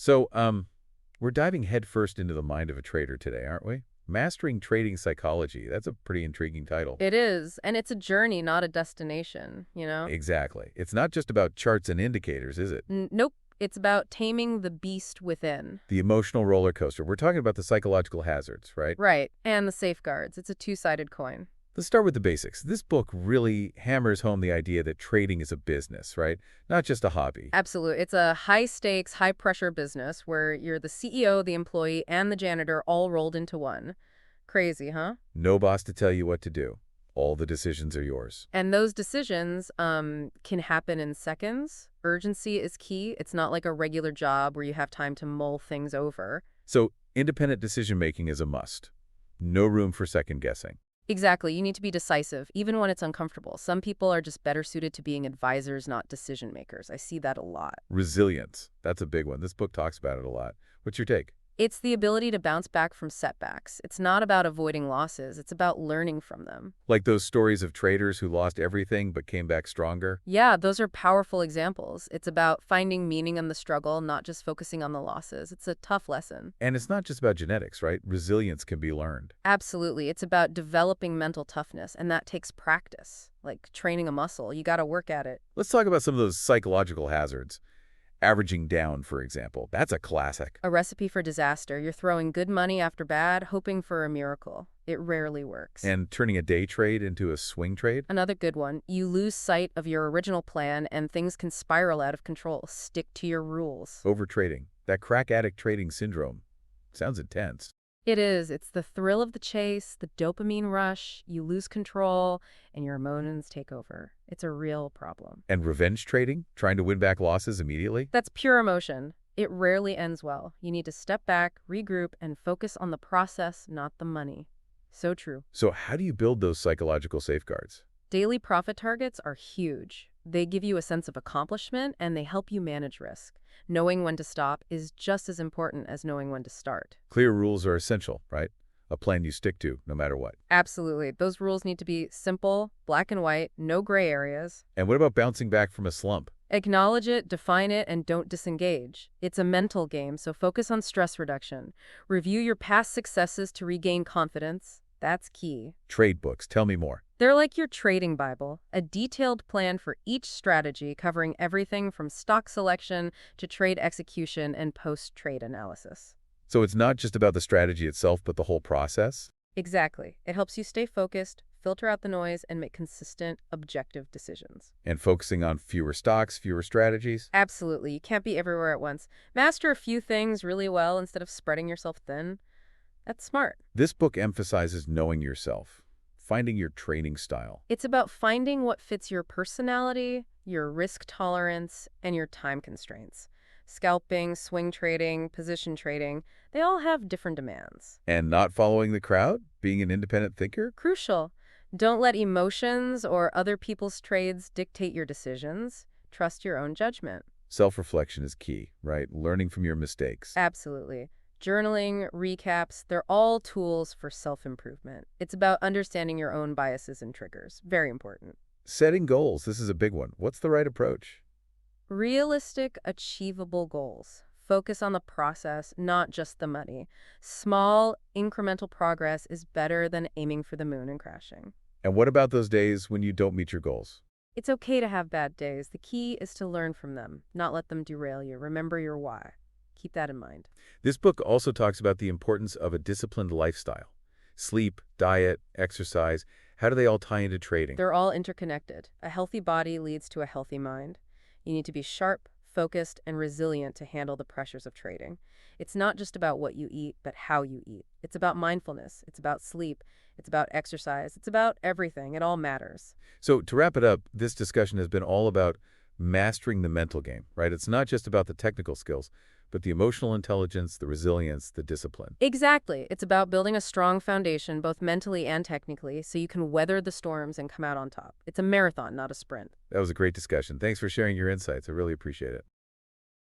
So, we're diving headfirst into the mind of a trader today, aren't we? Mastering Trading Psychology. That's a pretty intriguing title. It is, and it's a journey, not a destination, you know? Exactly. It's not just about charts and indicators, is it? Nope, it's about taming the beast within. The emotional roller coaster. We're talking about the psychological hazards, right? Right, and the safeguards. It's a two-sided coin. Let's start with the basics. This book really hammers home the idea that trading is a business, right? Not just a hobby. Absolutely. It's a high-stakes, high-pressure business where you're the CEO, the employee, and the janitor all rolled into one. Crazy, huh? No boss to tell you what to do. All the decisions are yours. And those decisions can happen in seconds. Urgency is key. It's not like a regular job where you have time to mull things over. So, independent decision-making is a must. No room for second guessing. Exactly. You need to be decisive, even when it's uncomfortable. Some people are just better suited to being advisors, not decision makers. I see that a lot. Resilience. That's a big one. This book talks about it a lot. What's your take? It's the ability to bounce back from setbacks. It's not about avoiding losses. It's about learning from them. Like those stories of traders who lost everything but came back stronger? Yeah, those are powerful examples. It's about finding meaning in the struggle, not just focusing on the losses. It's a tough lesson. And it's not just about genetics, right? Resilience can be learned. Absolutely. It's about developing mental toughness, and that takes practice. Like training a muscle. You got to work at it. Let's talk about some of those psychological hazards. Averaging down, for example. That's a classic. A recipe for disaster. You're throwing good money after bad, hoping for a miracle. It rarely works. And turning a day trade into a swing trade? Another good one. You lose sight of your original plan and things can spiral out of control. Stick to your rules. Overtrading. That crack addict trading syndrome. Sounds intense. It is. It's the thrill of the chase, the dopamine rush. You lose control and your emotions take over. It's a real problem. And revenge trading? Trying to win back losses immediately? That's pure emotion. It rarely ends well. You need to step back, regroup, and focus on the process, not the money. So true. So how do you build those psychological safeguards? Daily profit targets are huge. They give you a sense of accomplishment and they help you manage risk. Knowing when to stop is just as important as knowing when to start. Clear rules are essential, right? A plan you stick to, no matter what. Absolutely. Those rules need to be simple, black and white, no gray areas. And what about bouncing back from a slump? Acknowledge it, define it, and don't disengage. It's a mental game, so focus on stress reduction. Review your past successes to regain confidence. That's key. Trade books. Tell me more. They're like your trading Bible, a detailed plan for each strategy covering everything from stock selection to trade execution and post-trade analysis. So it's not just about the strategy itself, but the whole process? Exactly. It helps you stay focused, filter out the noise, and make consistent, objective decisions. And focusing on fewer stocks, fewer strategies? Absolutely. You can't be everywhere at once. Master a few things really well instead of spreading yourself thin. That's smart. This book emphasizes knowing yourself, finding your trading style. It's about finding what fits your personality, your risk tolerance, and your time constraints. Scalping, swing trading, position trading, they all have different demands. And not following the crowd? Being an independent thinker? Crucial. Don't let emotions or other people's trades dictate your decisions. Trust your own judgment. Self-reflection is key, right? Learning from your mistakes. Absolutely. Journaling, recaps, they're all tools for self-improvement. It's about understanding your own biases and triggers. Very important. Setting goals. This is a big one. What's the right approach? Realistic, achievable goals. Focus on the process, not just the money. Small, incremental progress is better than aiming for the moon and crashing. And what about those days when you don't meet your goals? It's okay to have bad days. The key is to learn from them, not let them derail you. Remember your why. Keep that in mind. This book also talks about the importance of a disciplined lifestyle. Sleep, diet, exercise, how do they all tie into trading? They're all interconnected. A healthy body leads to a healthy mind. You need to be sharp, focused, and resilient to handle the pressures of trading. It's not just about what you eat, but how you eat. It's about mindfulness. It's about sleep. It's about exercise. It's about everything. It all matters. So to wrap it up, this discussion has been all about mastering the mental game, right? It's not just about the technical skills, but the emotional intelligence, the resilience, the discipline. Exactly. It's about building a strong foundation, both mentally and technically, so you can weather the storms and come out on top. It's a marathon, not a sprint. That was a great discussion. Thanks for sharing your insights. I really appreciate it.